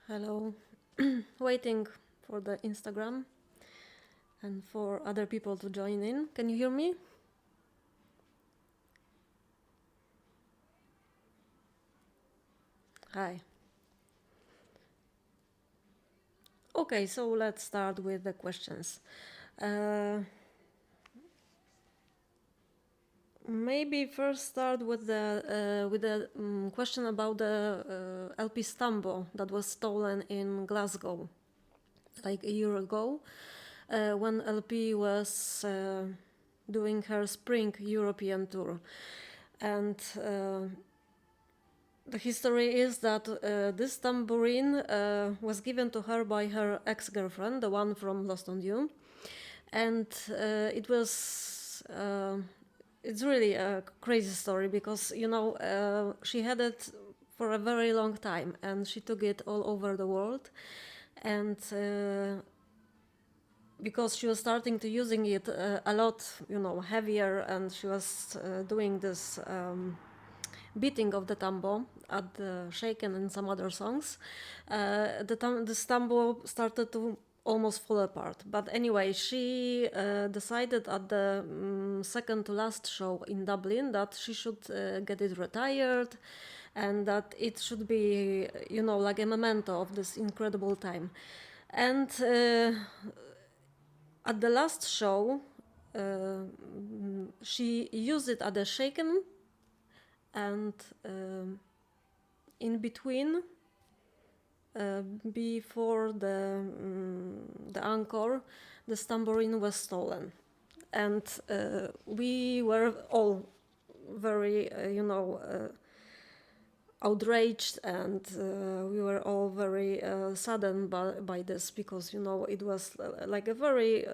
Hello. Waiting for the Instagram and for other people to join in. Can you hear me? Hi. Okay, so let's start with the questions. Uh, Maybe first start with the question about the LP Stambo that was stolen in Glasgow like a year ago when LP was doing her spring European tour. And the history is that this tambourine was given to her by her ex-girlfriend, the one from Lost on You, and it was. It's really a crazy story because she had it for a very long time and she took it all over the world, and because she was starting to using it a lot, heavier, and she was doing this. Beating of the tambo at the shaken and some other songs, this tambo started to almost fall apart. But anyway, she decided at the second to last show in Dublin that she should get it retired and that it should be, like a memento of this incredible time. And at the last show, she used it at the shaken, and in between, before the encore, the tambourine was stolen, and we were all very outraged, and we were all very saddened by this, because it was like a very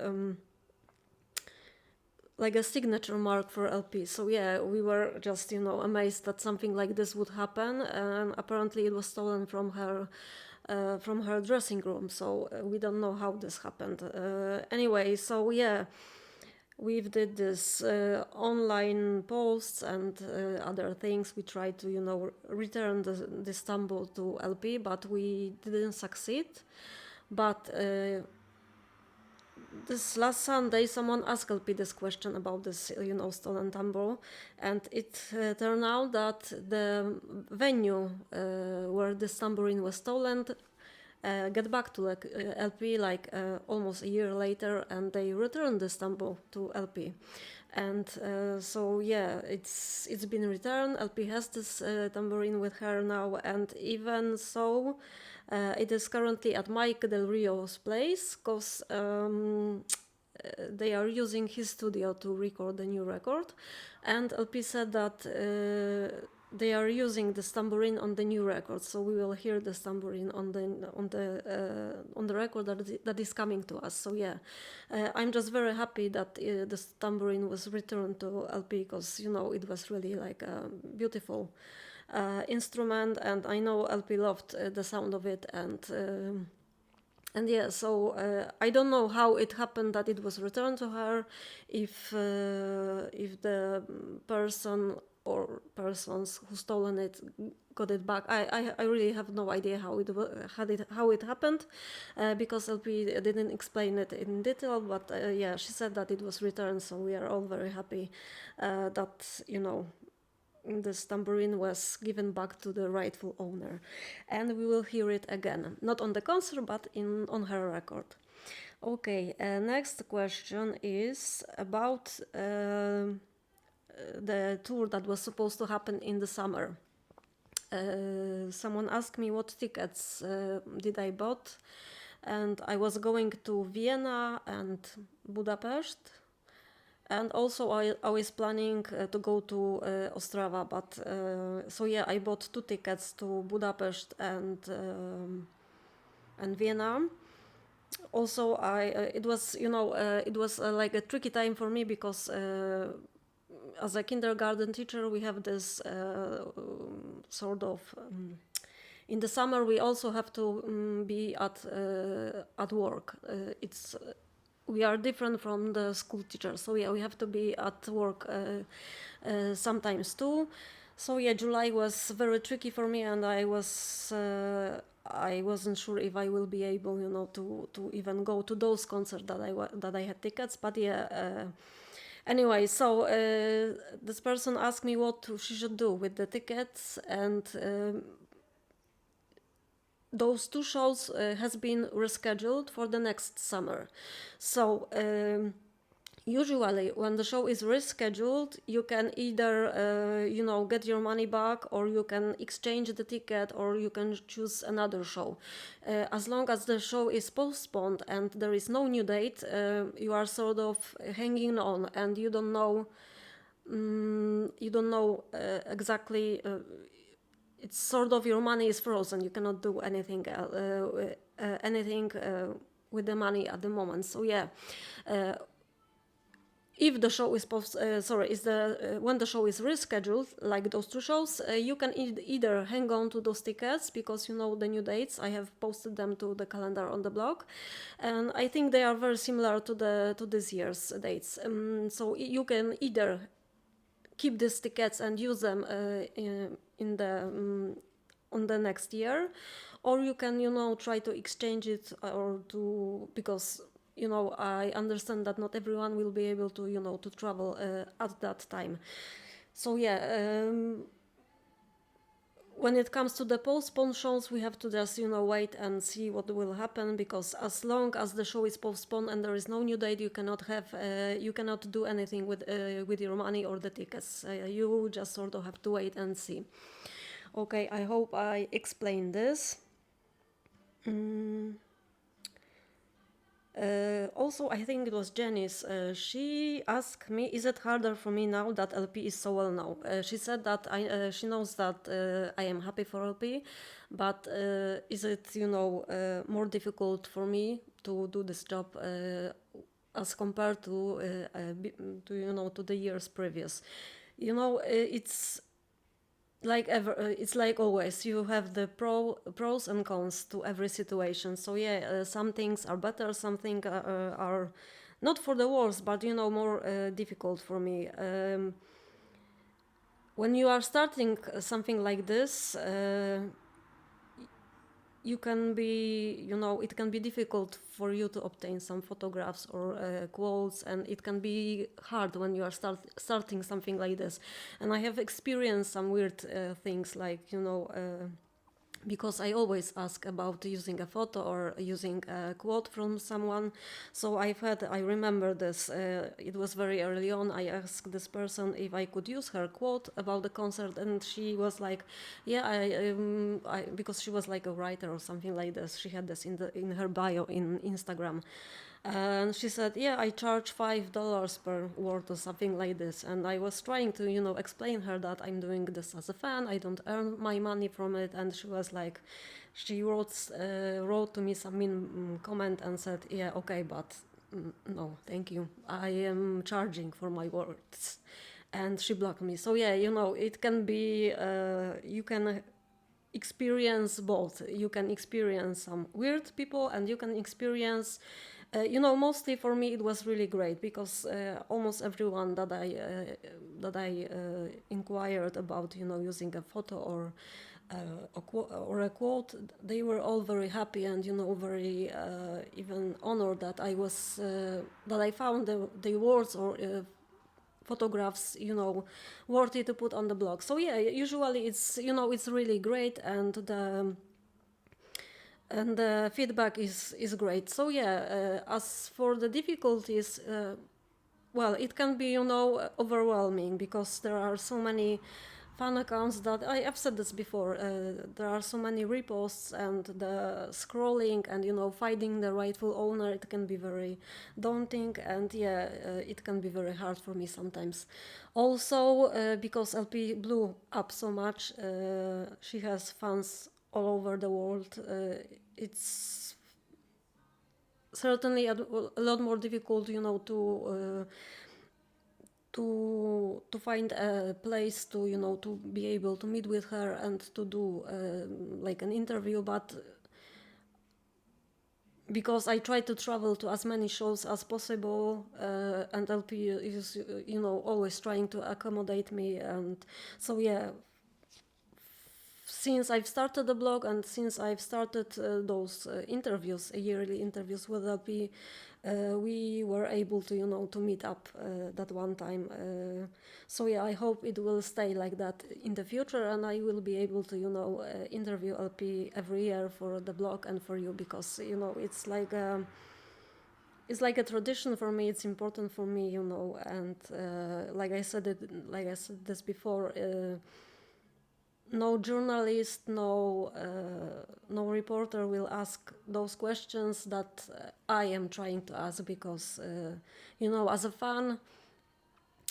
like a signature mark for LP. So yeah, we were just amazed that something like this would happen, and apparently it was stolen from her dressing room. So we don't know how this happened. Anyway, so yeah, we've did this online posts and other things. We tried to return this tambo to LP, but we didn't succeed. But this last Sunday, someone asked LP this question about this, stolen tambour, and it turned out that the venue where this tambourine was stolen get back to LP almost a year later, and they returned this tambour to LP. And so yeah, it's been returned. LP has this tambourine with her now, and even so, it is currently at Mike Del Rio's place, because they are using his studio to record the new record, and LP said that they are using the tambourine on the new record, so we will hear the tambourine on the record that is coming to us. So yeah, I'm just very happy that the tambourine was returned to LP, because it was really like a beautiful instrument, and I know LP loved the sound of it, and yeah, so I don't know how it happened that it was returned to her, if the person or persons who stolen it got it back. I really have no idea how it happened, because LP didn't explain it in detail. But yeah, she said that it was returned, so we are all very happy that this tambourine was given back to the rightful owner, and we will hear it again, not on the concert but on her record. Okay, next question is about the tour that was supposed to happen in the summer. Someone asked me what tickets did I bought, and I was going to Vienna and Budapest, and also I was planning to go to Ostrava, but so yeah, I bought two tickets to Budapest and Vienna. Also, it was like a tricky time for me, because as a kindergarten teacher we have this sort of in the summer we also have to be at work. It's We are different from the school teachers, so yeah, we have to be at work sometimes too. So yeah, July was very tricky for me, and I wasn't sure if I will be able, to even go to those concerts that I had tickets. But yeah. Anyway, so this person asked me what she should do with the tickets, and those two shows has been rescheduled for the next summer. So usually when the show is rescheduled, you can either get your money back, or you can exchange the ticket, or you can choose another show. As long as the show is postponed and there is no new date, you are sort of hanging on, and you don't know exactly. It's sort of your money is frozen. You cannot do anything with the money at the moment. So yeah, if the show is when the show is rescheduled, like those two shows, you can either hang on to those tickets because you know the new dates. I have posted them to the calendar on the blog, and I think they are very similar to this year's dates. So you can either keep these tickets and use them in the on the next year, or you can try to exchange it, or to because I understand that not everyone will be able to to travel at that time. So yeah, when it comes to the postponed shows, we have to just wait and see what will happen, because as long as the show is postponed and there is no new date, you cannot do anything with your money or the tickets. You just sort of have to wait and see. Okay, I hope I explained this. Also, I think it was Janice. She asked me, "Is it harder for me now that LP is so well known?" She said that she knows that I am happy for LP, but is it more difficult for me to do this job as compared to the years previous? It's like ever, it's like always, you have the pros and cons to every situation. So yeah, some things are better, some things are not for the worse, but more difficult for me. When you are starting something like this, you can be it can be difficult for you to obtain some photographs or quotes, and it can be hard when you are starting something like this. And I have experienced some weird things, like because I always ask about using a photo or using a quote from someone. So I remember this, it was very early on. I asked this person if I could use her quote about the concert, and she was like, yeah, because she was like a writer or something like this. She had this in her bio in Instagram. And she said, yeah, I charge $5 per word or something like this. And I was trying to explain her that I'm doing this as a fan, I don't earn my money from it. And she was like, she wrote to me some mean comment and said, yeah, okay, but no, thank you, I am charging for my words. And she blocked me. So yeah, it can be you can experience both. You can experience some weird people, and you can experience mostly for me it was really great, because almost everyone that I inquired about using a photo or a quote, they were all very happy, and very even honored that I found the words or photographs worthy to put on the blog. So yeah, usually it's really great, and the feedback is great. So yeah, as for the difficulties, well, it can be overwhelming, because there are so many fan accounts that I've said this before. There are so many reposts, and the scrolling, and finding the rightful owner, it can be very daunting, and yeah, it can be very hard for me sometimes. Also, because LP blew up so much, she has fans all over the world. It's certainly a lot more difficult, to find a place to to be able to meet with her and to do like an interview. But because I try to travel to as many shows as possible, and LP is always trying to accommodate me, and so yeah, since I've started the blog and since I've started those interviews, yearly interviews with LP, we were able to, to meet up that one time. So yeah, I hope it will stay like that in the future, and I will be able to, interview LP every year for the blog and for you, because it's like a tradition for me. It's important for me, and like I said this before. No journalist, no reporter will ask those questions that I am trying to ask, because as a fan,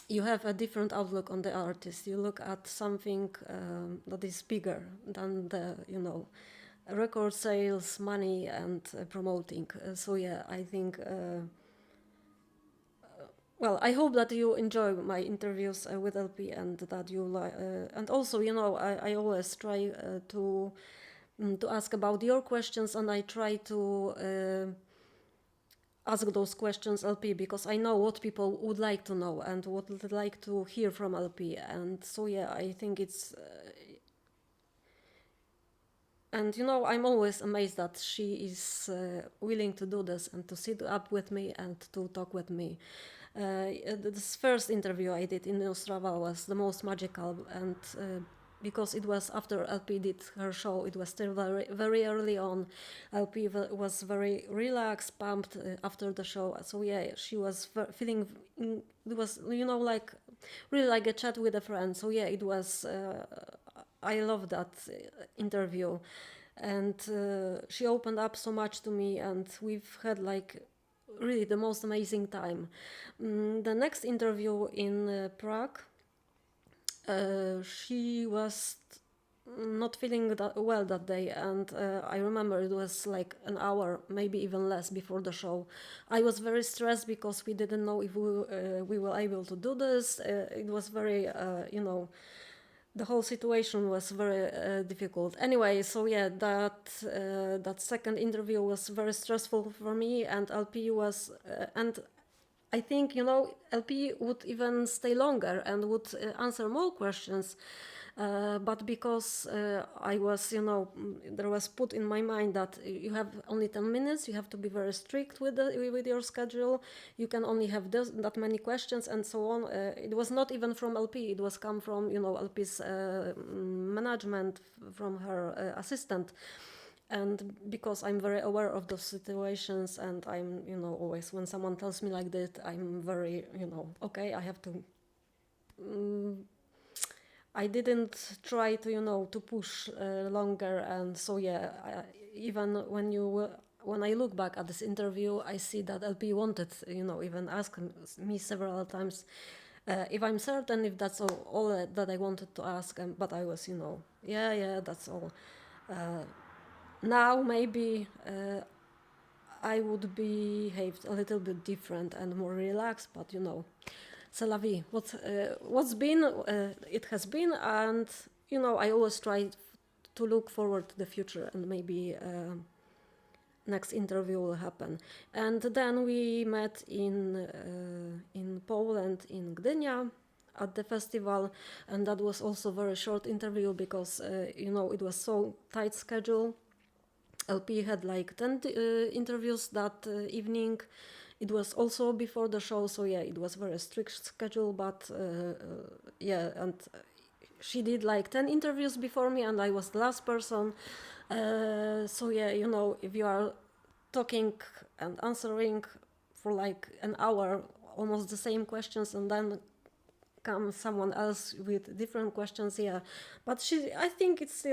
you have a different outlook on the artist. You look at something that is bigger than the record sales, money, and promoting. So yeah, I think. Well, I hope that you enjoy my interviews with LP, and that you like. And also, I always try to ask about your questions, and I try to ask those questions LP, because I know what people would like to know and what they'd like to hear from LP. And so yeah, I think it's. And I'm always amazed that she is willing to do this and to sit up with me and to talk with me. This first interview I did in Ostrava was the most magical, and because it was after LP did her show, it was still very, very early on. LP was very relaxed, pumped after the show. So yeah, she was feeling. It was like really like a chat with a friend. So yeah, it was. I love that interview, and she opened up so much to me, and we've had like really the most amazing time. The next interview in Prague, she was not feeling that well that day, and I remember it was like an hour, maybe even less, before the show. I was very stressed because we didn't know if we were able to do this. It was very, the whole situation was very difficult. Anyway, so yeah, that second interview was very stressful for me, and LP was, and I think LP would even stay longer and would answer more questions. But because I was, there was put in my mind that you have only 10 minutes, you have to be very strict with your schedule, you can only have that many questions, and so on. It was not even from LP, it was come from, LP's management, from her assistant. And because I'm very aware of those situations, and I'm, always when someone tells me like that, I'm very, okay, I have to. I didn't try to, to push longer, and so yeah, even when I look back at this interview, I see that LP wanted, even ask me several times if I'm certain if that's all that I wanted to ask, but I was, yeah, that's all. Now maybe I would behave a little bit different and more relaxed, but c'est la vie. What's been, it has been, and I always try to look forward to the future, and maybe next interview will happen. And then we met in Poland, in Gdynia, at the festival, and that was also a very short interview because it was so tight schedule. LP had like 10 interviews that evening. It was also before the show, so yeah, it was very strict schedule, but yeah, and she did like 10 interviews before me, and I was the last person. So yeah, if you are talking and answering for like an hour, almost the same questions, and then comes someone else with different questions, yeah. But I think it's,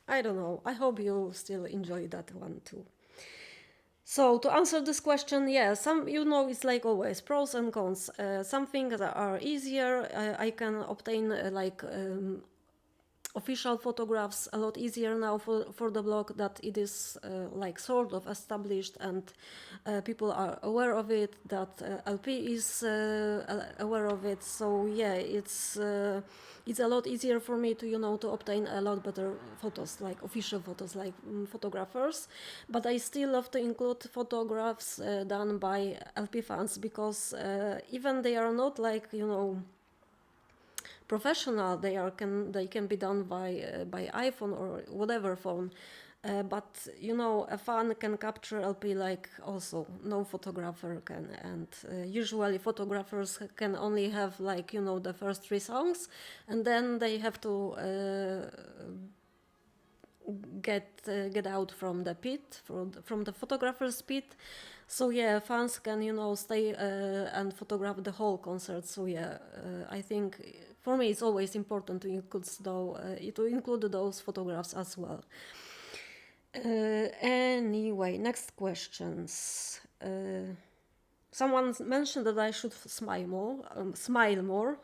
I don't know. I hope you still enjoy that one too. So to answer this question, yeah, it's like always pros and cons. Some things are easier. I can obtain official photographs a lot easier now for the blog, that it is like sort of established, and people are aware of it, that LP is aware of it. So yeah, it's a lot easier for me to to obtain a lot better photos, like official photos, like photographers. But I still love to include photographs done by LP fans, because even they are not like professional, they can be done by iPhone or whatever phone. But you know, a fan can capture LP like also no photographer can, and usually photographers can only have like, you know, the first three songs, and then they have to get out from the pit, from the photographer's pit. So yeah, fans can, you know, stay and photograph the whole concert. So yeah, I think for me it's always important to include those photographs as well. Anyway, next questions. Someone mentioned that I should smile more. Smile more.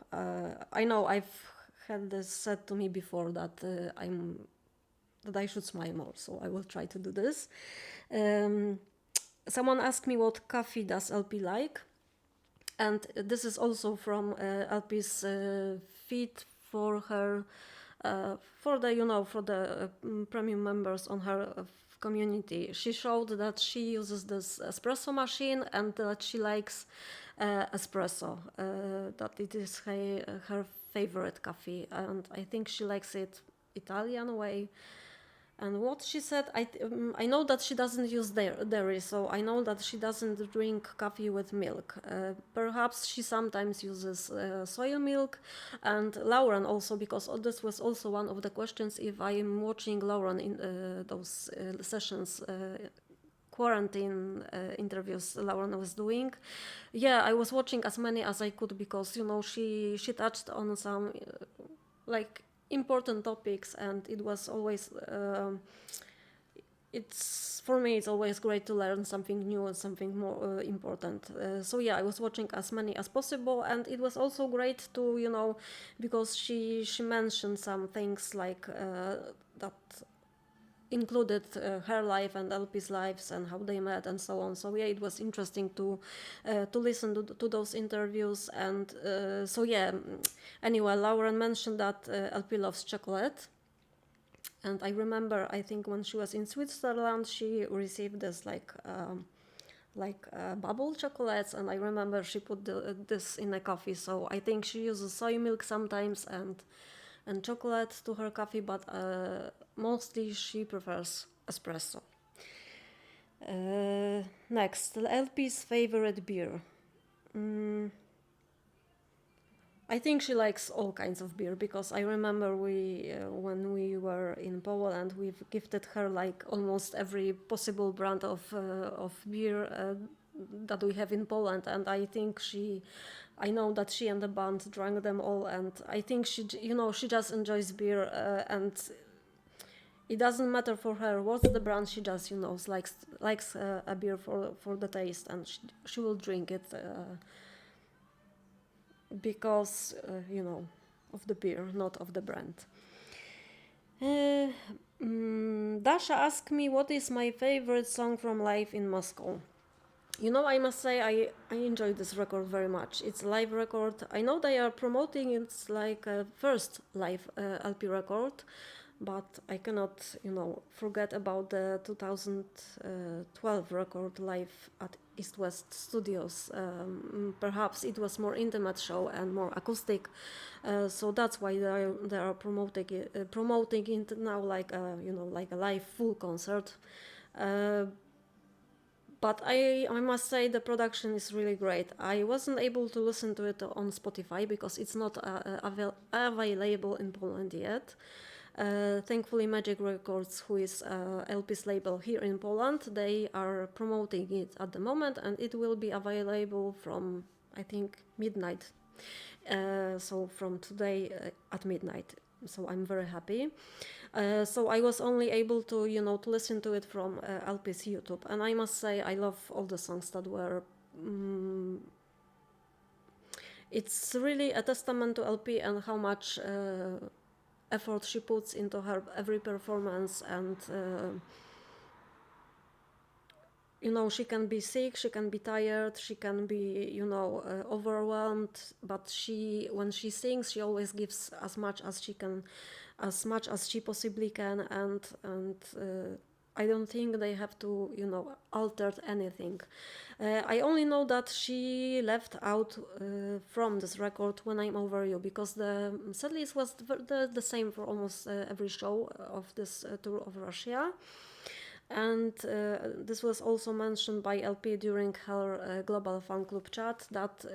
I know I've had this said to me before that that I should smile more, so I will try to do this. Someone asked me what coffee does LP like, and this is also from LP's feed for her, for the, you know, for the premium members on her community. She showed that she uses this espresso machine and that she likes espresso, that it is her favorite coffee, and I think she likes it Italian way. And what she said, I know that she doesn't use dairy, so I know that she doesn't drink coffee with milk. Perhaps she sometimes uses soy milk, and Lauren also, because this was also one of the questions if I am watching Lauren in those sessions. Quarantine interviews Lauren was doing. Yeah, I was watching as many as I could because, you know, she touched on some like important topics, and it was always it's for me it's always great to learn something new and something more important. So yeah, I was watching as many as possible, and it was also great to, you know, because she mentioned some things like that included her life and LP's lives and how they met and so on. So yeah, it was interesting to listen to those interviews. And so yeah, anyway, Lauren mentioned that LP loves chocolate. And I remember, I think when she was in Switzerland, she received this like bubble chocolates, and I remember she put this in a coffee. So I think she uses soy milk sometimes and chocolate to her coffee, but mostly she prefers espresso. Next, LP's favorite beer. I think she likes all kinds of beer, because I remember when we were in Poland, we've gifted her like almost every possible brand of beer that we have in Poland, and I know that she and the band drank them all, and I think she, you know, she just enjoys beer, and it doesn't matter for her what's the brand. She just, you know, likes a beer for the taste, and she will drink it because you know, of the beer, not of the brand. Dasha asked me what is my favorite song from live in Moscow. You know, I must say I enjoy this record very much. It's a live record. I know they are promoting it's like a first live LP record, but I cannot, you know, forget about the 2012 record live at East West Studios. Perhaps it was more intimate show and more acoustic, so that's why they are promoting it now like a, you know, like a live full concert. But I must say the production is really great. I wasn't able to listen to it on Spotify because it's not available in Poland yet. Thankfully, Magic Records, who is LP's label here in Poland, they are promoting it at the moment, and it will be available from, I think, midnight. So from today at midnight. So I'm very happy. So I was only able to, you know, to listen to it from LP's YouTube, and I must say I love all the songs that were. It's really a testament to LP and how much effort she puts into her every performance, and you know, she can be sick, she can be tired, she can be, you know, overwhelmed, but when she sings, she always gives as much as she can, as much as she possibly can, and I don't think they have to, altered anything. I only know that she left out from this record When I'm Over You, because the setlist was the same for almost every show of this tour of Russia. And this was also mentioned by LP during her Global Fan Club chat, that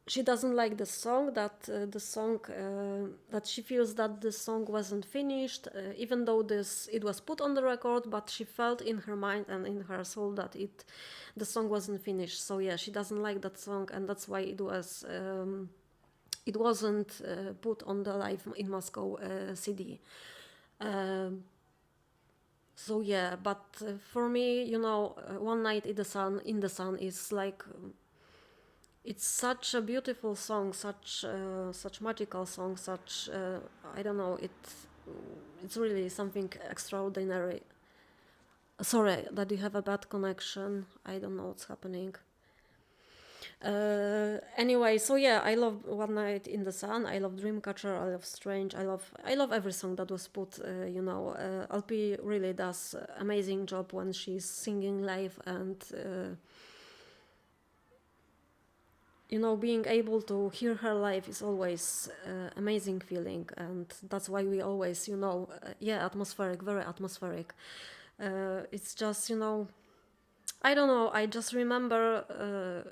she doesn't like the song, that she feels that the song wasn't finished, even though it was put on the record, but she felt in her mind and in her soul that the song wasn't finished. So yeah, she doesn't like that song, and that's why it wasn't put on the Live in Moscow CD. So yeah, but for me, One Night in the Sun is like, it's such a beautiful song, such magical song, such I don't know, it's really something extraordinary. Sorry that you have a bad connection. I don't know what's happening. Anyway, so yeah, I love One Night in the Sun. I love Dreamcatcher. I love Strange. I love every song that was put. LP really does amazing job when she's singing live, and being able to hear her live is always amazing feeling, and that's why we always, atmospheric, very atmospheric. It's just, I don't know. I just remember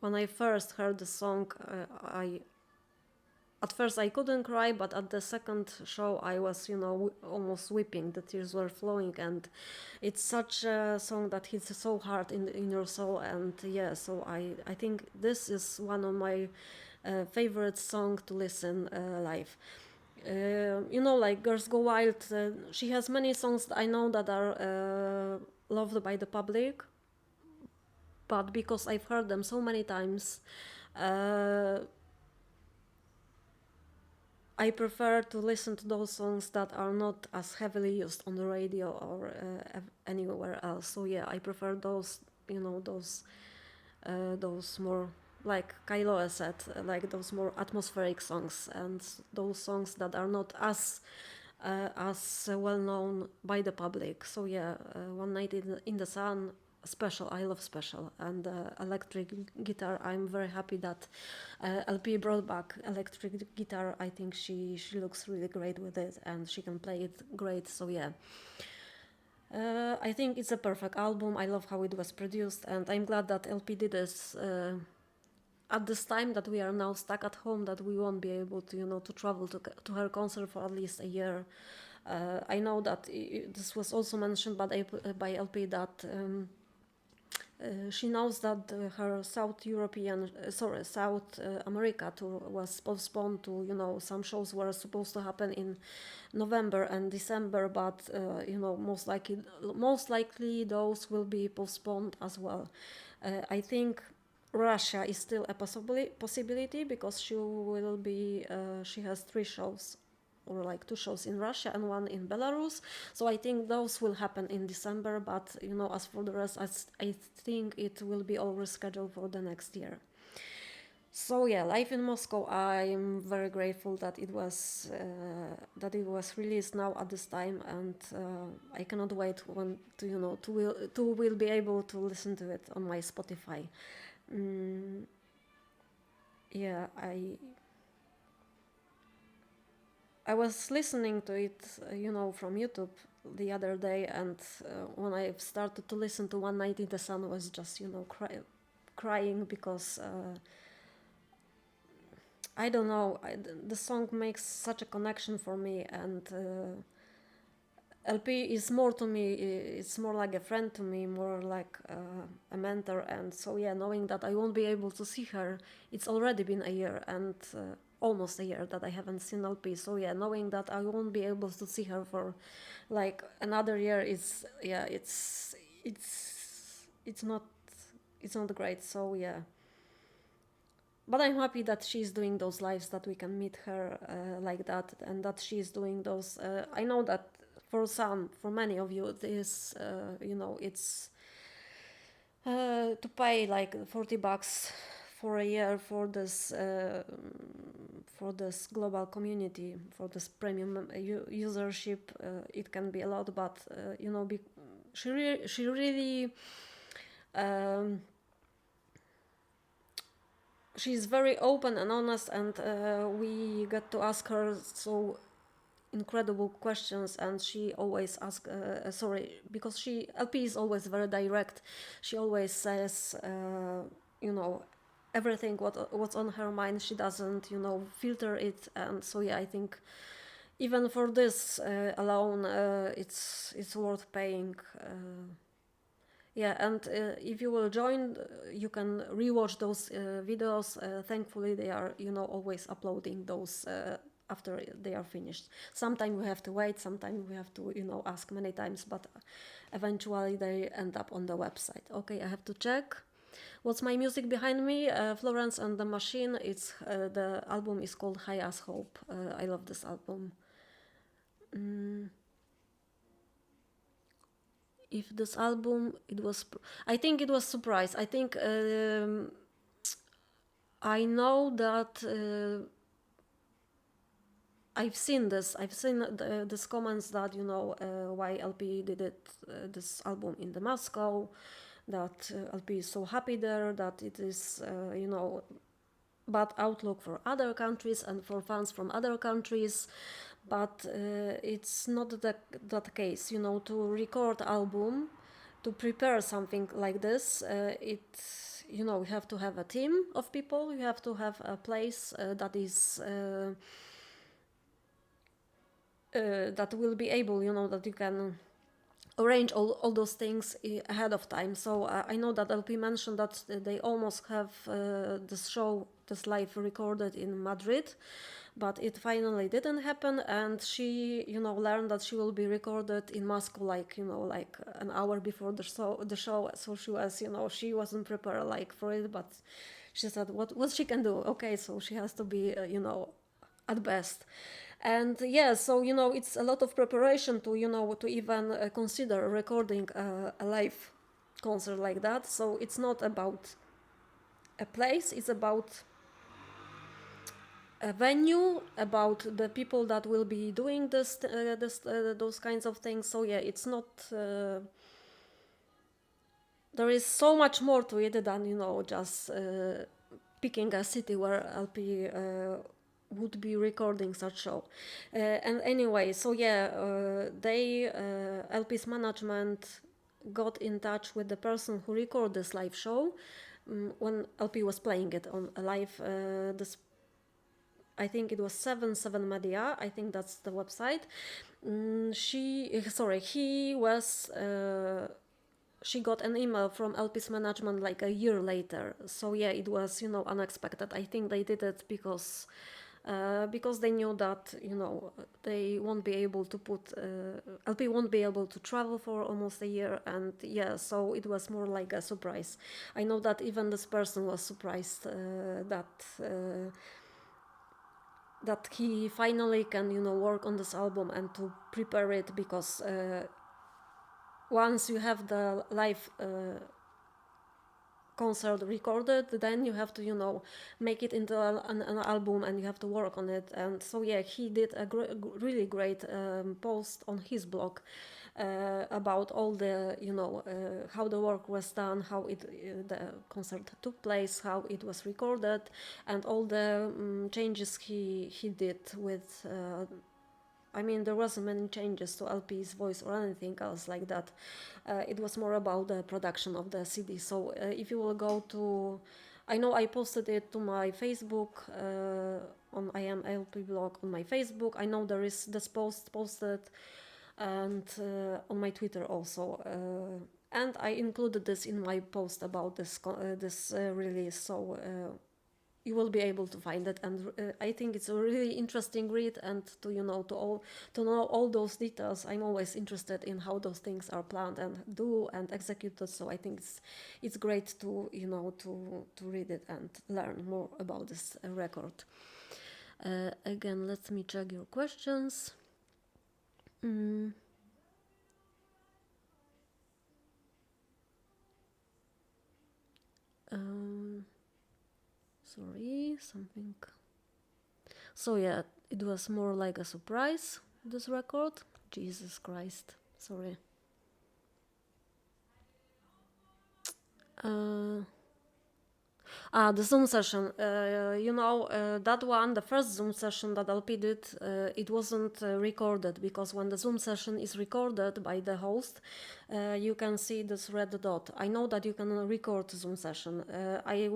when I first heard the song, at first I couldn't cry, but at the second show I was, almost weeping. The tears were flowing, and it's such a song that hits so hard in your soul. And yeah, so I think this is one of my favorite songs to listen live. Like Girls Go Wild, she has many songs that I know that are loved by the public, but because I've heard them so many times, I prefer to listen to those songs that are not as heavily used on the radio or anywhere else. So yeah, I prefer those, those more, like Kailoa said, like those more atmospheric songs, and those songs that are not as well known by the public. So yeah, One Night in the Sun, Special. I love Special, and electric guitar. I'm very happy that LP brought back electric guitar. I think she looks really great with it, and she can play it great. So yeah. I think it's a perfect album. I love how it was produced, and I'm glad that LP did this at this time that we are now stuck at home, that we won't be able to, to travel to her concert for at least a year. I know that this was also mentioned by LP that she knows that her South America tour was postponed to, some shows were supposed to happen in November and December, but most likely those will be postponed as well. I think Russia is still a possibility, because she has 3 shows, or like 2 shows in Russia and 1 in Belarus. So I think those will happen in December, but as for the rest, I think it will be all rescheduled for the next year. So yeah, Live in Moscow, I'm very grateful that it was released now at this time, and I cannot wait when to will be able to listen to it on my Spotify. Yeah, I was listening to it, from YouTube the other day, and when I started to listen to One Night in the Sun, I was just, crying, because I don't know, the song makes such a connection for me, and LP is more to me, it's more like a friend to me, more like a mentor. And so yeah, knowing that I won't be able to see her, it's already been a year, and almost a year that I haven't seen LP. So yeah, knowing that I won't be able to see her for like another year is, yeah, it's not great. So yeah, but I'm happy that she's doing those lives, that we can meet her like that, and that she's doing those. I know that for many of you, this, it's to pay like $40 for a year for this global community, for this premium usership. It can be a lot, but she really she's very open and honest, and we get to ask her so incredible questions, and she always asks because LP is always very direct. She always says everything what's on her mind. She doesn't filter it, and so yeah, I think even for this alone it's worth paying. Yeah, and if you will join, you can rewatch those videos. Thankfully, they are always uploading those after they are finished. Sometimes we have to wait, sometimes we have to ask many times, but eventually they end up on the website. Okay, I have to check. What's my music behind me? Florence and the Machine. It's the album is called High as Hope. I love this album. If this album, I think it was Surprise. I think I know that I've seen this comments that why LP did it this album in the Moscow, that LP is so happy there, that it is bad outlook for other countries and for fans from other countries, but it's not that case. To record album, to prepare something like this, you have to have a team of people. You have to have a place that is that will be able, that you can arrange all those things ahead of time. So I know that LP mentioned that they almost have this live recorded in Madrid, but it finally didn't happen, and she learned that she will be recorded in Moscow like an hour before the show. So she was she wasn't prepared for it, but she said what she can do. Okay, so she has to be at best. And yeah, so it's a lot of preparation to to even consider recording a live concert like that. So it's not about a place, it's about a venue, about the people that will be doing those kinds of things. So yeah, it's not there is so much more to it than just picking a city where LP would be recording such show. And anyway, so yeah, LP's management got in touch with the person who recorded this live show when LP was playing it on a live. I think it was 77 Media. I think that's the website. He was. She got an email from LP's management like a year later. So yeah, it was unexpected. I think they did it because they knew that they won't be able to LP won't be able to travel for almost a year, and yeah, so it was more like a surprise. I know that even this person was surprised that he finally can work on this album and to prepare it, because once you have the live concert recorded, then you have to make it into an album, and you have to work on it. And so yeah, he did a really great post on his blog about all the how the work was done, how the concert took place, how it was recorded, and all the changes he did with there wasn't many changes to LP's voice or anything else like that. It was more about the production of the CD. So if you will go to, I know I posted it to my Facebook, on I Am LP blog on my Facebook. I know there is this post posted, and on my Twitter also. And I included this in my post about this release. So you will be able to find it, and I think it's a really interesting read, and to know all those details. I'm always interested in how those things are planned and executed. So I think it's great to to read it and learn more about this record. Again, let me check your questions. Sorry, something. So yeah, it was more like a surprise, this record. Jesus Christ, sorry. Uh, the Zoom session. That one, the first Zoom session that LP did, it wasn't recorded, because when the Zoom session is recorded by the host, you can see this red dot. I know that you can record Zoom session. I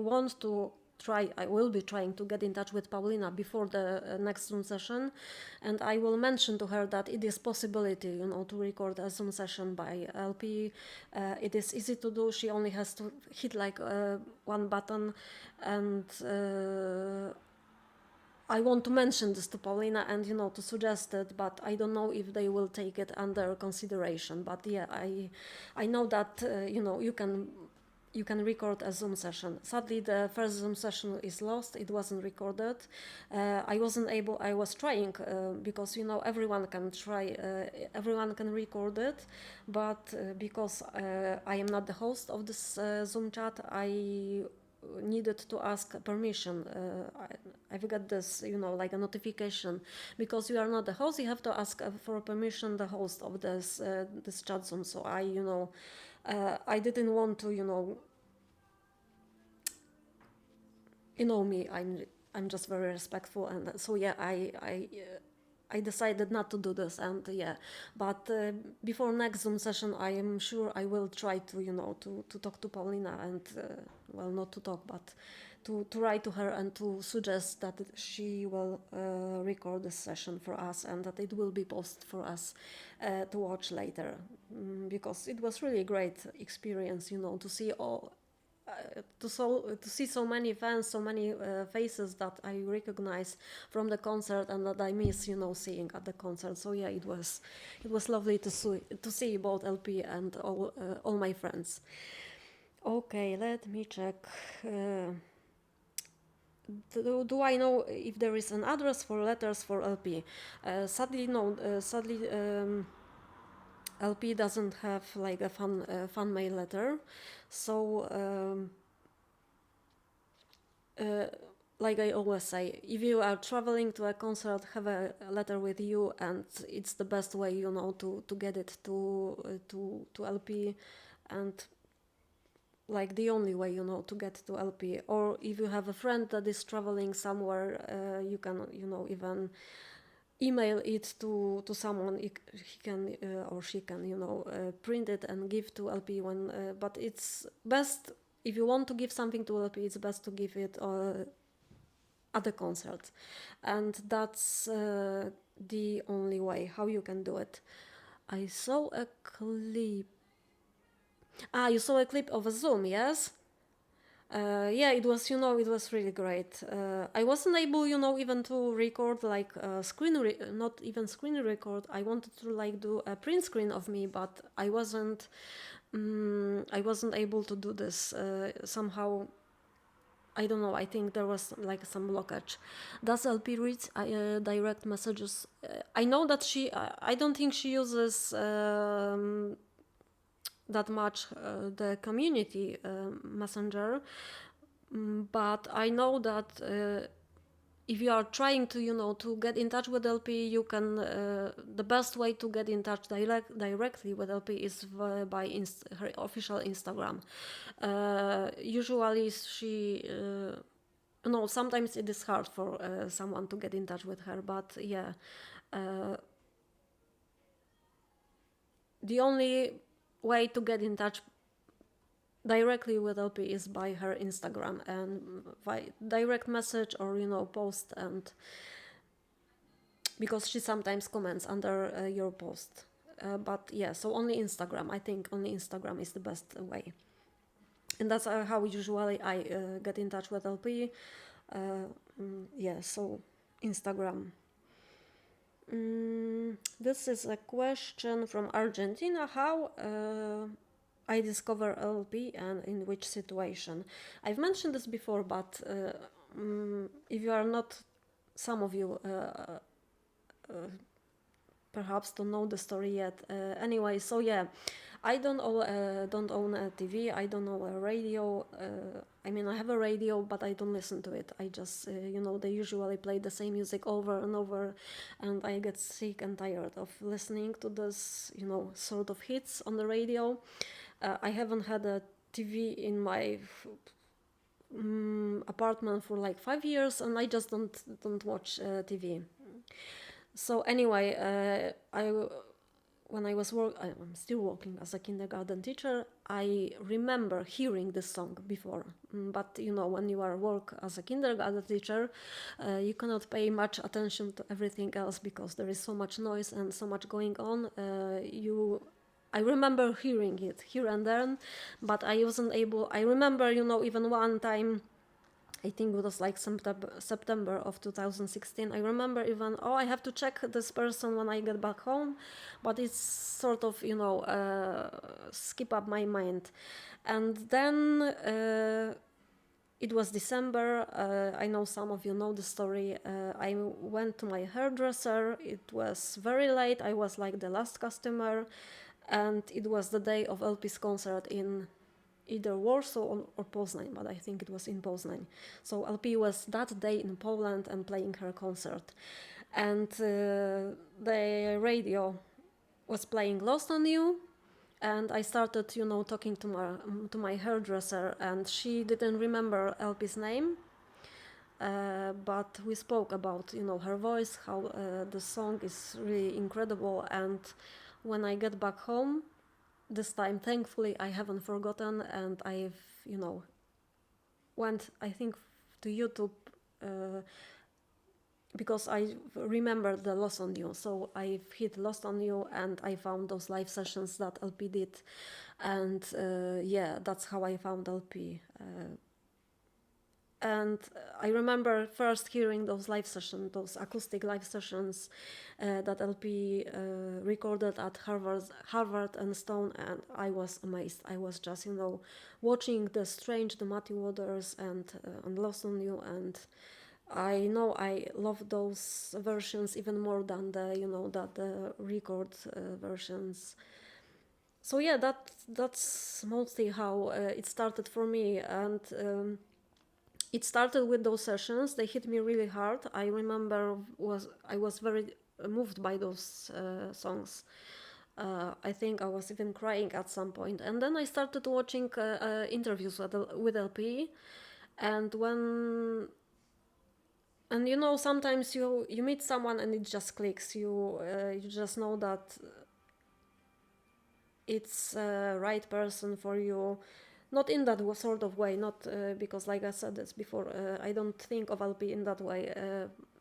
will be trying to get in touch with Paulina before the next Zoom session, and I will mention to her that it is possibility, to record a Zoom session by LP. It is easy to do. She only has to hit like one button, and I want to mention this to Paulina and to suggest it, but I don't know if they will take it under consideration. But yeah, I know that you can record a Zoom session. Sadly, the first Zoom session is lost. It wasn't recorded. I wasn't able. I was trying because everyone can try. Everyone can record it, but because I am not the host of this Zoom chat, I needed to ask permission. I've got this, like a notification, because you are not the host. You have to ask for permission the host of this chat Zoom. So I didn't want to, me. I'm just very respectful, and so yeah, I decided not to do this, and yeah, but before next Zoom session, I am sure I will try to, to talk to Paulina and, well, not to talk, but to write to her and to suggest that she will record this session for us, and that it will be posted for us to watch later, because it was really a great experience, to see all. To see so many fans, so many faces that I recognize from the concert and that I miss, seeing at the concert. So yeah, it was lovely to see both LP and all my friends. Okay, let me check. Do I know if there is an address for letters for LP? Sadly, no. Sadly. LP doesn't have like a fan mail letter, so like I always say, if you are traveling to a concert, have a letter with you, and it's the best way, to get it to LP, and like the only way, to get to LP. Or if you have a friend that is traveling somewhere, you can, even email it to someone. He can or she can, print it and give to LP when. But it's best, if you want to give something to LP, it's best to give it at the concert, and that's the only way how you can do it. I saw a clip. You saw a clip of a Zoom, yes? Yeah, it was, it was really great. I wasn't able, even to record like not even screen record. I wanted to like do a print screen of me, but I wasn't able to do this somehow. I don't know. I think there was like some blockage. Does LP read direct messages? I know that I don't think she uses that much the community messenger, but I know that if you are trying to to get in touch with LP, you can the best way to get in touch directly with LP is by her official Instagram. Usually she no, sometimes it is hard for someone to get in touch with her, but yeah, the only way to get in touch directly with LP is by her Instagram and by direct message or post, and because she sometimes comments under your post. But yeah, so only Instagram. I think only Instagram is the best way, and that's how usually I get in touch with LP. Yeah, so Instagram. This is a question from Argentina. How I discover LP and in which situation? I've mentioned this before, but if you are not, some of you perhaps don't know the story yet. Anyway, so yeah, I don't own a TV. I don't know a radio. I mean, I have a radio, but I don't listen to it. I just, they usually play the same music over and over, and I get sick and tired of listening to this, sort of hits on the radio. I haven't had a TV in my apartment for like 5 years, and I just don't watch TV. So anyway, when I was I'm still working as a kindergarten teacher. I remember hearing this song before, but when you are work as a kindergarten teacher, you cannot pay much attention to everything else because there is so much noise and so much going on. I remember hearing it here and then, but I wasn't able. I remember, even one time, I think it was like September of 2016. I remember even, I have to check this person when I get back home, but it's sort of, skip up my mind. And then it was December. I know some of you know the story. I went to my hairdresser. It was very late. I was like the last customer, and it was the day of LP's concert in either Warsaw or Poznań, but I think it was in Poznań. So LP was that day in Poland and playing her concert. And the radio was playing Lost on You, and I started, talking to my hairdresser, and she didn't remember LP's name, but we spoke about, her voice, how the song is really incredible. And when I get back home, this time, thankfully, I haven't forgotten, and I've, went, I think, to YouTube because I remember the Lost on You. So I've hit Lost on You, and I found those live sessions that LP did, and that's how I found LP. And I remember first hearing those live sessions, those acoustic live sessions that LP recorded at Harvard and Stone, and I was amazed. I was just, watching The Strange, the Matthew Waters, and Lost on You, and I know I love those versions even more than the record versions. So yeah, that's mostly how it started for me, and it started with those sessions. They hit me really hard. I remember I was very moved by those songs. I think I was even crying at some point. And then I started watching interviews with LP, and sometimes you meet someone and it just clicks. You just know that it's a right person for you. Not in that sort of way, not because, like I said this before, I don't think of LP in that way.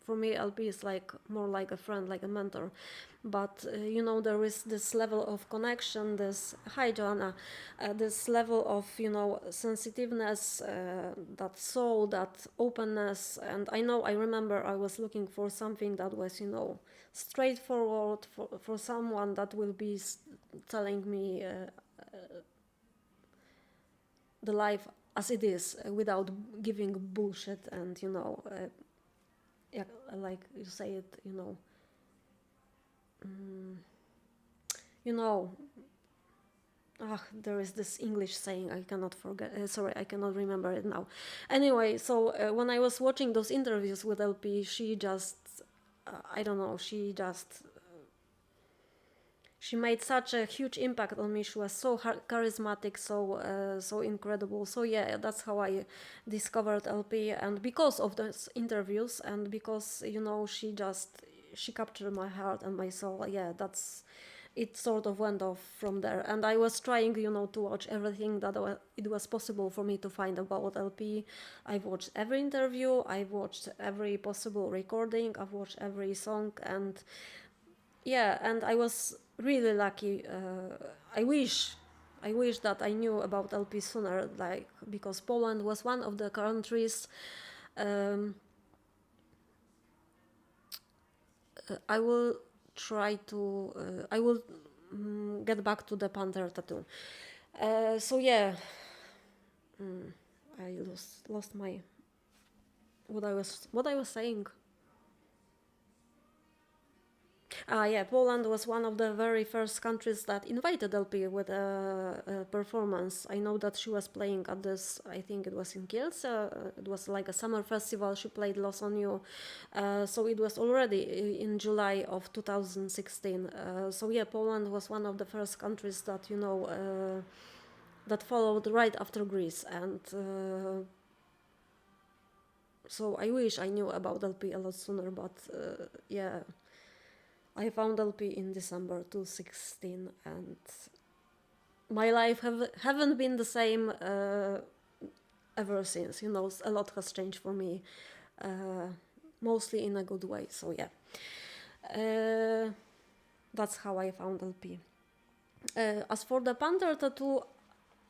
For me, LP is like more like a friend, like a mentor. But there is this level of connection. Hi Joanna, this level of sensitiveness, that soul, that openness. And I remember I was looking for something that was straightforward, for someone that will be telling me the life as it is, without giving bullshit and like you say it, there is this English saying I cannot forget. Sorry, I cannot remember it now. Anyway, so when I was watching those interviews with LP, she just, I don't know, she made such a huge impact on me. She was so charismatic, so incredible. So yeah, that's how I discovered LP, and because of those interviews, and because she captured my heart and my soul. Yeah, it sort of went off from there. And I was trying, to watch everything that it was possible for me to find about LP. I've watched every interview, I've watched every possible recording, I've watched every song, and yeah, and I was really lucky. I wish that I knew about LP sooner, like, because Poland was one of the countries. I will try to. I will get back to the Panther tattoo. So yeah, I lost my what I was saying. Yeah, Poland was one of the very first countries that invited LP with a performance. I know that she was playing at this, I think it was in Kielce. It was like a summer festival. She played Los on You. So it was already in July of 2016. So yeah, Poland was one of the first countries that, that followed right after Greece. And so I wish I knew about LP a lot sooner, but yeah. I found LP in December 2016, and my life haven't been the same ever since. A lot has changed for me, uh, mostly in a good way. So yeah, uh, that's how I found LP. As for the panther tattoo,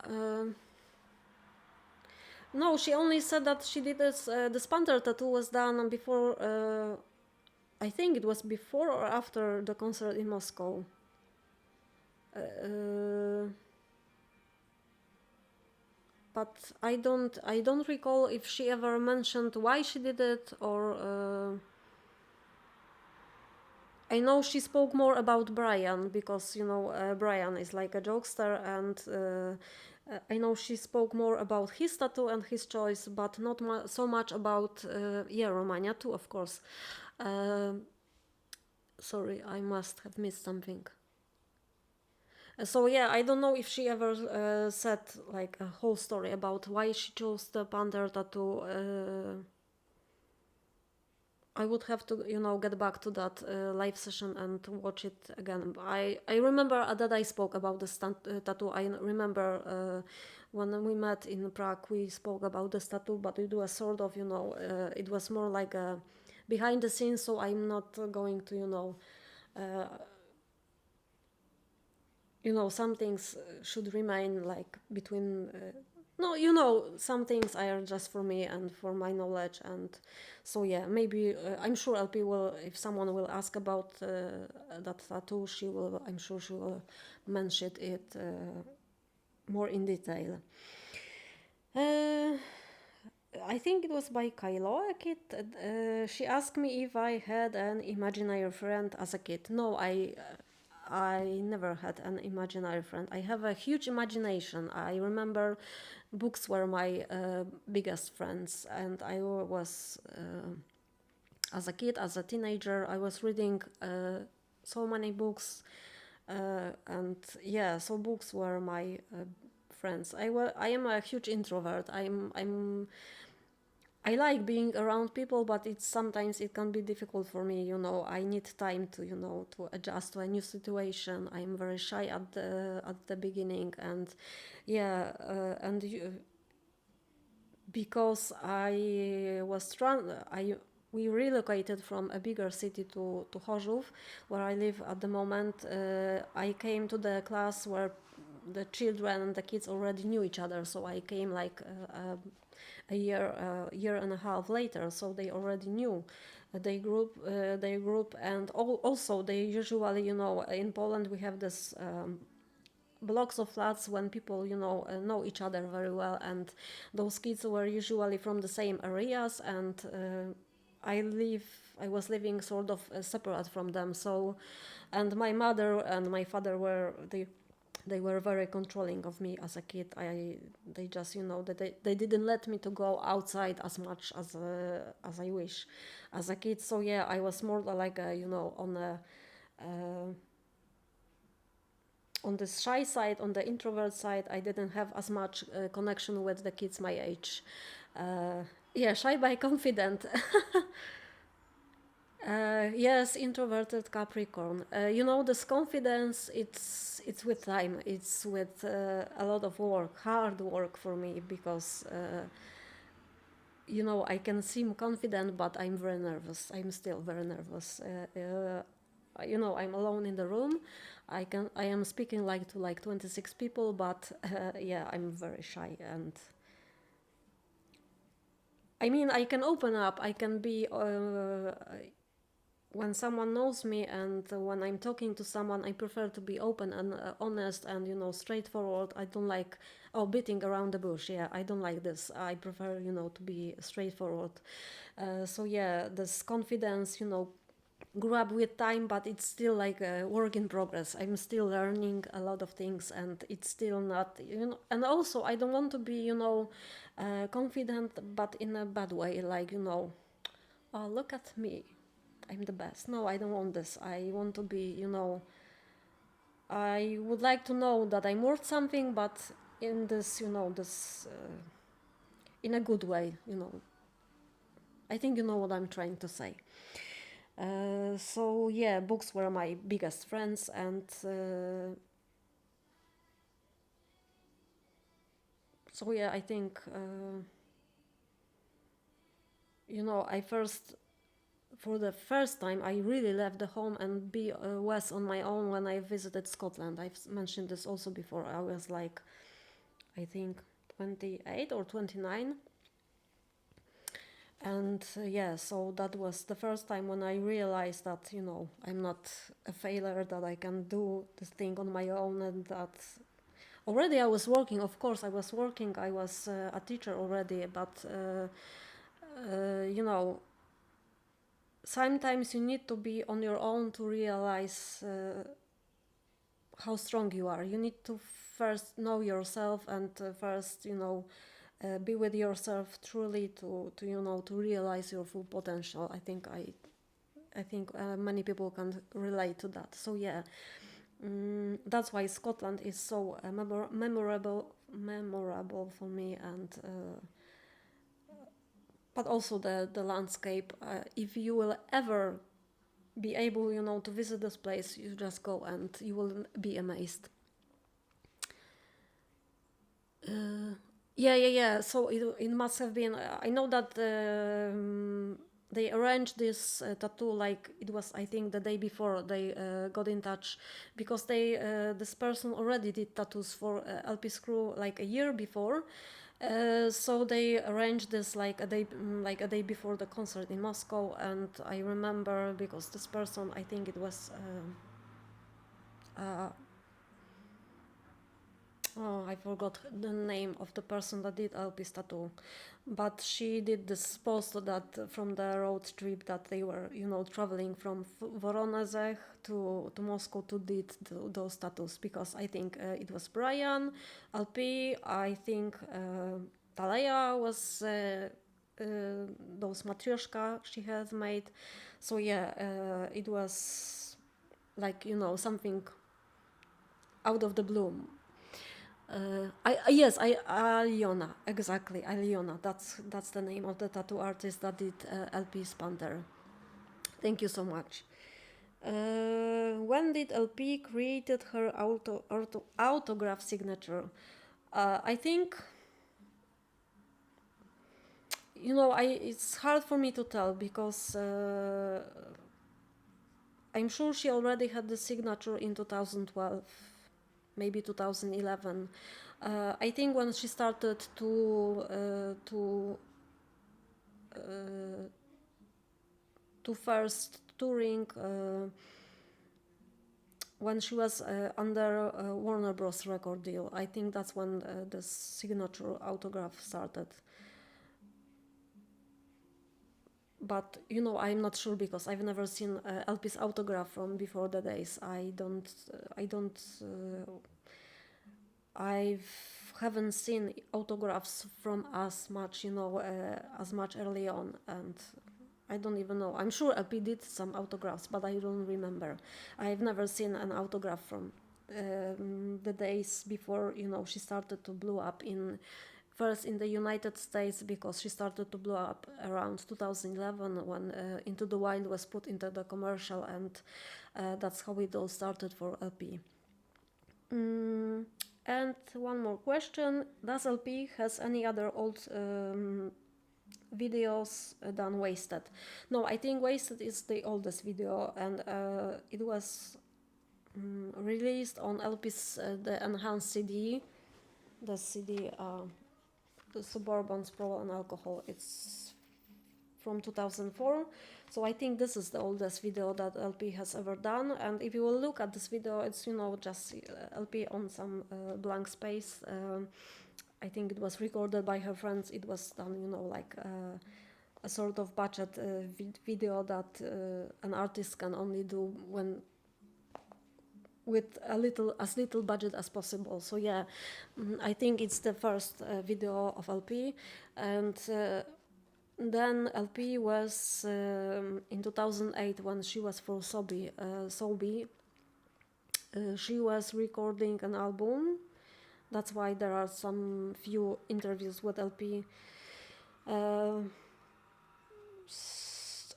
uh, no, she only said that she did this. This panther tattoo was done before. I think it was before or after the concert in Moscow. Uh, but I don't recall if she ever mentioned why she did it, or I know she spoke more about Brian, because Brian is like a jokester, and I know she spoke more about his tattoo and his choice, but not so much about Romania too, of course. uh, Sorry, I must have missed something. So yeah, I don't know if she ever said like a whole story about why she chose the panther tattoo. I would have to, get back to that live session and watch it again. I remember that I spoke about the tattoo. I remember when we met in Prague, we spoke about this tattoo, but it was sort of, it was more like a behind the scenes. So I'm not going to, uh, some things should remain like between. No, some things are just for me and for my knowledge, and so yeah, maybe I'm sure LP will, if someone will ask about that tattoo, she will. I'm sure she will mention it more in detail. Uh, I think it was by Kylo a kid. She asked me if I had an imaginary friend as a kid. No, I never had an imaginary friend. I have a huge imagination. I remember books were my biggest friends, and I was, as a kid, as a teenager, I was reading so many books, and yeah, so books were my friends. I am a huge introvert. I like being around people, but it's sometimes it can be difficult for me. I need time to to adjust to a new situation. I'm very shy at the beginning, and yeah, because I was I we relocated from a bigger city to Chorzów, where I live at the moment. I came to the class where the children and the kids already knew each other, so I came like a year and a half later, so they already knew their group, and also they usually, in Poland we have this blocks of flats when people know each other very well, and those kids were usually from the same areas, and I was living sort of separate from them. So, and my mother and my father they were very controlling of me as a kid. They just that they didn't let me to go outside as much as I wish as a kid. So yeah, I was more like a, uh, on the shy side, on the introvert side. I didn't have as much connection with the kids my age. Yeah, shy by confident. Yes, introverted Capricorn. This confidence. It's with time. It's with a lot of work, hard work for me, because I can seem confident, but I'm very nervous. I'm still very nervous. I'm alone in the room. I am speaking like to like 26 people, but yeah, I'm very shy, and I mean I can open up. I can be when someone knows me, and when I'm talking to someone, I prefer to be open and honest and straightforward. I don't like beating around the bush. Yeah, I don't like this. I prefer to be straightforward. So yeah, this confidence, grew up with time, but it's still like a work in progress. I'm still learning a lot of things, and it's still not, and also I don't want to be, confident, but in a bad way, like, oh, look at me, I'm the best. No, I don't want this. I want to be, I would like to know that I'm worth something, but in this, in a good way, I think you know what I'm trying to say. So yeah, books were my biggest friends, and so yeah, I think I for the first time, I really left the home and was on my own when I visited Scotland. I've mentioned this also before. I was like, I think 28 or 29. And yeah, so that was the first time when I realized that, I'm not a failure, that I can do this thing on my own, and that already I was working. Of course, I was working, I was a teacher already, but, sometimes you need to be on your own to realize how strong you are. You need to first know yourself, and first, be with yourself truly to realize your full potential. I think many people can relate to that. So yeah, that's why Scotland is so memorable for me, and but also the landscape. If you will ever be able, to visit this place, you just go and you will be amazed. Yeah. So it must have been. I know that they arranged this tattoo, like it was, I think, the day before they got in touch, because this person already did tattoos for LP's crew like a year before. So they arranged this like a day before the concert in Moscow, and I remember because this person, I think it was. Uh, Oh, I forgot the name of the person that did Alpi's tattoo, but she did this post that from the road trip that they were, traveling from Voronezh to Moscow to did those tattoos, because I think it was Brian, Alpi, I think Talaya was those matryoshka she has made. So yeah, it was like, something out of the blue. Yes, Aliona, exactly, Aliona. That's the name of the tattoo artist that did LP Spander. Thank you so much. When did LP created her autograph signature? I think, it's hard for me to tell, because I'm sure she already had the signature in 2012, maybe 2011. I think when she started to first touring, when she was under Warner Bros. Record deal. I think that's when the signature autograph started. But I'm not sure, because I've never seen LP's autograph from before the days. I haven't seen autographs from as much early on, and I don't even know. I'm sure LP did some autographs, but I don't remember. I've never seen an autograph from the days before, she started to blow up first in the United States, because she started to blow up around 2011 when Into the Wild was put into the commercial, and that's how it all started for LP. And one more question: does LP has any other old videos than Wasted? No, I think Wasted is the oldest video, and it was released on LP's the enhanced CD, the CD, the Suburban Sprawl and Alcohol. It's from 2004. So I think this is the oldest video that LP has ever done. And if you will look at this video, it's just LP on some blank space. I think it was recorded by her friends. It was done, like a sort of budget video that an artist can only do when with as little budget as possible. So yeah, I think it's the first video of LP, and then LP was in 2008 when she was for Sobi. She was recording an album. That's why there are some few interviews with LP.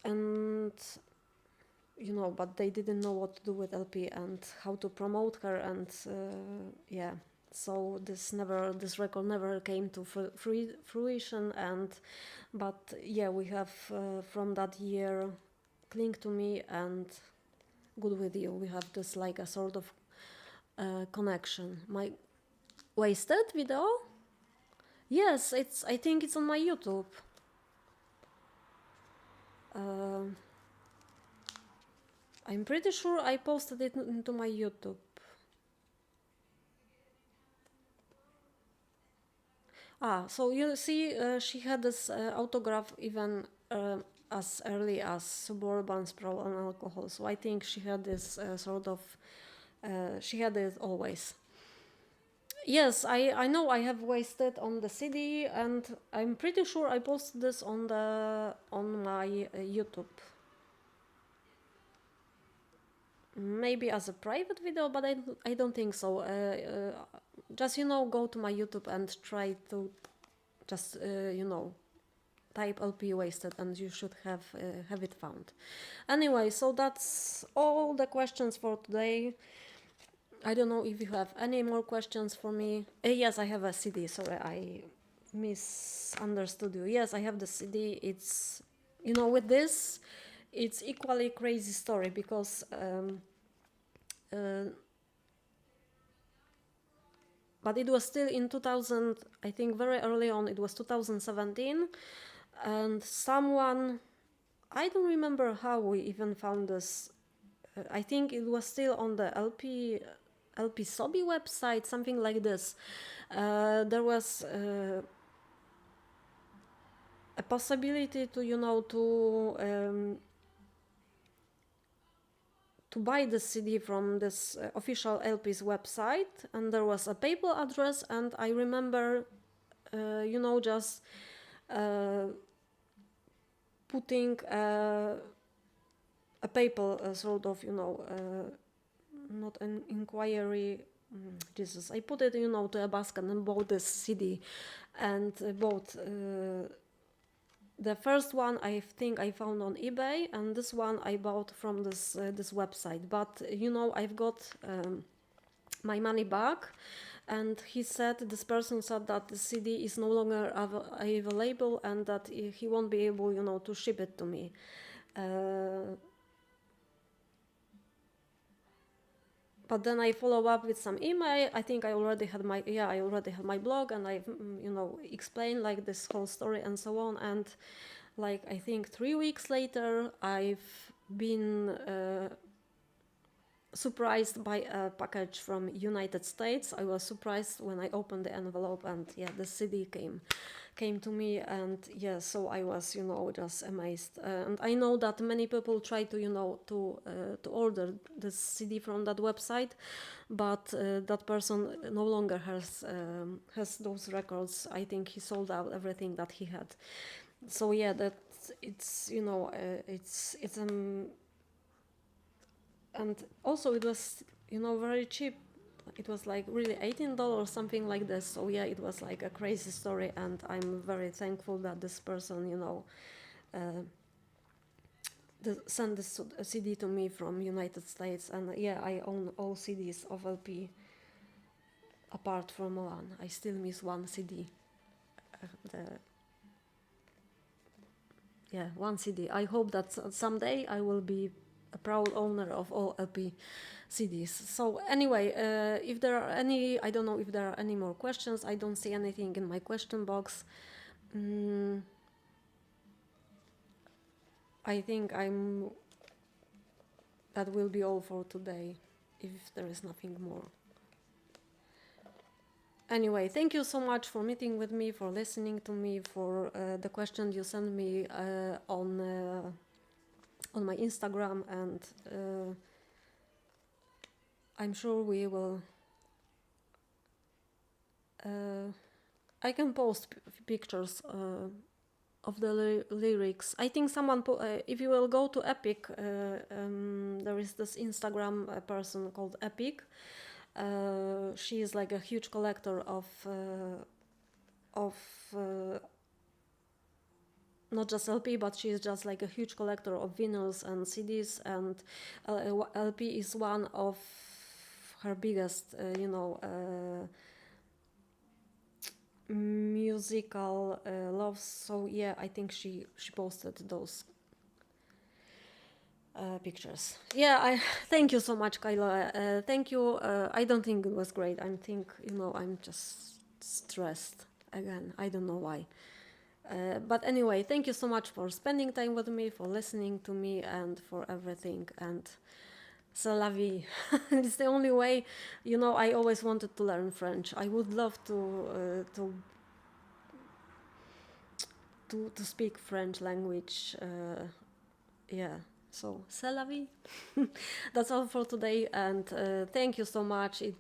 And but they didn't know what to do with LP and how to promote her, and yeah, so this record never came to fruition. But yeah, we have from that year Cling to Me and Good With You. We have this like a sort of connection. My Wasted video, yes, I think it's on my YouTube. I'm pretty sure I posted it into my YouTube. So you see, she had this autograph even as early as Suburban Sprawl and Alcohol. So I think she had this she had it always. Yes, I know I have Wasted on the CD, and I'm pretty sure I posted this on my YouTube. Maybe as a private video, but I don't think so. Just go to my YouTube and try to just type LP Wasted, and you should have it found. Anyway, so that's all the questions for today. I don't know if you have any more questions for me. Yes, I have a CD. Sorry, I misunderstood you. Yes, I have the CD. It's with this, it's equally crazy story because. But it was still in 2000, I think very early on, it was 2017, and someone, I don't remember how we even found this, I think it was still on the LP Sobi website, something like this. There was a possibility to buy the CD from this official LP's website, and there was a PayPal address, and I remember, just putting a PayPal sort of, not an inquiry. Jesus, I put it, to a basket and bought this CD, and bought. The first one I think I found on eBay, and this one I bought from this website. But I've got my money back, and this person said that the CD is no longer available, and that he won't be able, to ship it to me. But then I follow up with some email. I think I already had my blog, and I've explained like this whole story and so on. And like I think 3 weeks later, I've been surprised by a package from United States. I was surprised when I opened the envelope, and the CD came to me, and so I was just amazed. And I know that many people try to to order this CD from that website, but that person no longer has those records. I think he sold out everything that he had. So that it's and also it was very cheap. It was like really $18, something like this. So it was like a crazy story, and I'm very thankful that this person sent this CD to me from United States. And I own all CDs of LP apart from one. I still miss one CD. One CD. I hope that someday I will be a proud owner of all LP CDs. So anyway, if there are any, I don't know if there are any more questions. I don't see anything in my question box. I think that will be all for today, if there is nothing more. Anyway, thank you so much for meeting with me, for listening to me, for the questions you sent me on my Instagram, and I'm sure we will. I can post pictures of the lyrics. I think someone, if you will go to Epic, there is this Instagram person called Epic. She is like a huge collector of not just LP, but she is just like a huge collector of vinyls and CDs, and LP is one of her biggest, musical loves. So yeah, I think she posted those pictures. Yeah, I thank you so much, Kyla. Thank you. I don't think it was great. I'm just stressed again. I don't know why. But anyway, thank you so much for spending time with me, for listening to me, and for everything. And c'est la vie. It's the only way. I always wanted to learn French. I would love to speak French language. Yeah. So c'est la vie. That's all for today, and thank you so much. It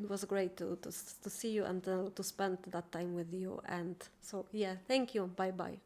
was great to see you and to spend that time with you. And so yeah, thank you. Bye bye.